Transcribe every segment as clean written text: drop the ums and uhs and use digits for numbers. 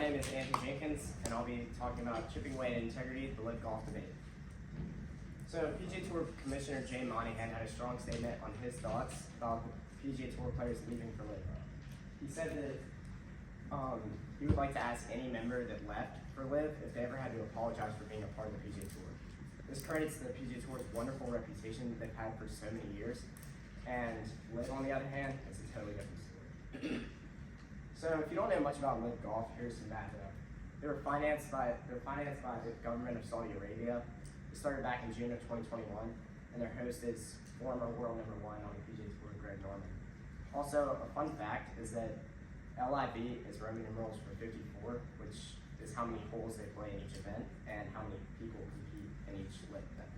name is Andrew Jenkins, and I'll be talking about chipping away at integrity at the LIV Golf debate. So PGA Tour Commissioner Jay Monahan had a strong statement on his thoughts about the PGA Tour players leaving for LIV. He said that he would like to ask any member that left for LIV if they ever had to apologize for being a part of the PGA Tour. This credits the PGA Tour's wonderful reputation they've had for so many years, and LIV, on the other hand, is a totally different story. So if you don't know much about LIV Golf, here's some background. They're financed by the government of Saudi Arabia. It started back in June of 2021, and their host is former world #1 on the PGA Tour, Greg Norman. Also, a fun fact is that LIV is Roman numerals for 54, which is how many holes they play in each event and how many people compete in each LIV event.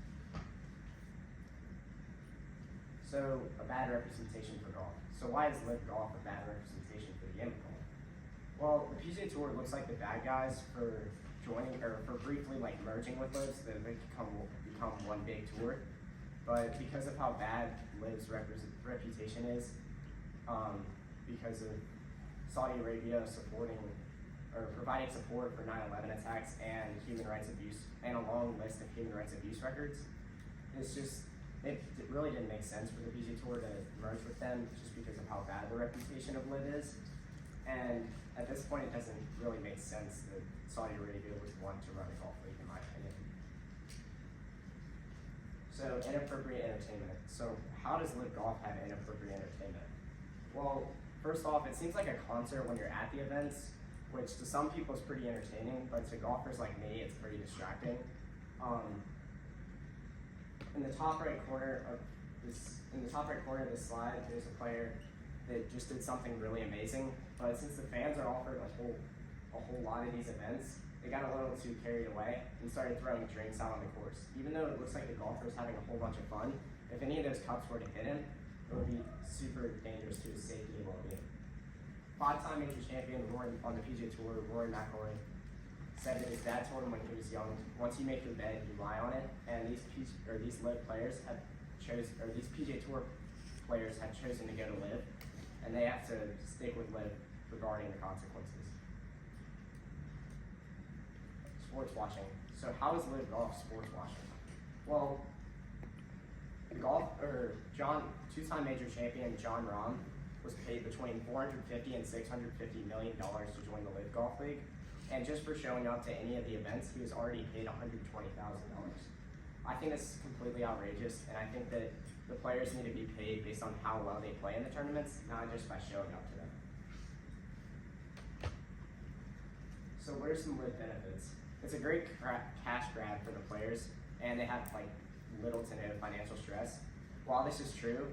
So, a bad representation for golf. So why is LIV Golf a bad representation for the game of golf? Well, the PGA Tour looks like the bad guys for joining, or for briefly merging with LIV so that they become one big tour. But because of how bad LIV's reputation is, because of Saudi Arabia supporting or providing support for 9/11 attacks and human rights abuse, and a long list of human rights abuse records, it really didn't make sense for the PGA Tour to merge with them just because of how bad the reputation of LIV is. And at this point, it doesn't really make sense that Saudi Arabia would want to run a golf league, in my opinion. So, inappropriate entertainment. So, how does LIV Golf have inappropriate entertainment? Well, first off, it seems like a concert when you're at the events, which to some people is pretty entertaining, but to golfers like me, it's pretty distracting. In the top right corner of this slide, there's a player that just did something really amazing. But since the fans are offered a whole lot of these events, they got a little too carried away and started throwing drinks out on the course. Even though it looks like the golfer is having a whole bunch of fun, if any of those cups were to hit him, it would be super dangerous to his safety and well-being. Five-time major champion on the PGA Tour, Rory McIlroy, said that his dad told him when he was young, once you make your bed, you lie on it. And these LIV players these PGA Tour players have chosen to go to LIV, and they have to stick with LIV regarding the consequences. Sports washing. So how is LIV Golf sports washing? Well, two-time major champion Jon Rahm was paid between $450 and $650 million to join the LIV Golf League. And just for showing up to any of the events, he was already paid $120,000. I think this is completely outrageous, and I think that the players need to be paid based on how well they play in the tournaments, not just by showing up to them. So what are some LIV benefits? It's a great cash grab for the players, and they have little to no financial stress. While this is true,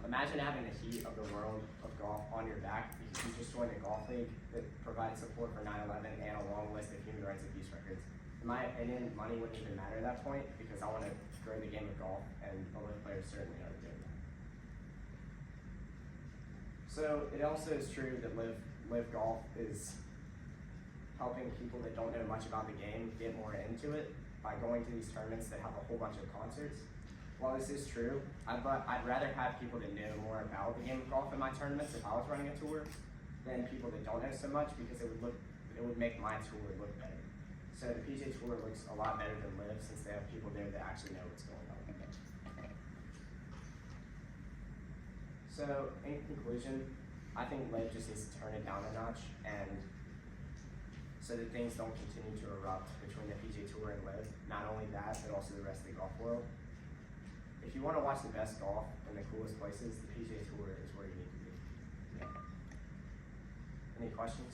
imagine having the heat of the world of golf on your back because you just joined a golf league that provides support for 9/11 and a long list of human rights abuse records. In my opinion, money wouldn't even matter at that point because I want to grow the game of golf, and the LIV players certainly are doing that. So it also is true that LIV Golf is helping people that don't know much about the game get more into it by going to these tournaments that have a whole bunch of concerts. While this is true, I'd rather have people that know more about the game of golf in my tournaments if I was running a tour than people that don't know so much, because it would make my tour look better. So the PGA Tour looks a lot better than LIV since they have people there that actually know what's going on. So in conclusion, I think LIV just needs to turn it down a notch, and so that things don't continue to erupt between the PGA Tour and LIV. Not only that, but also the rest of the golf world. If you want to watch the best golf in the coolest places, the PGA Tour is where you need to be. Yeah. Any questions?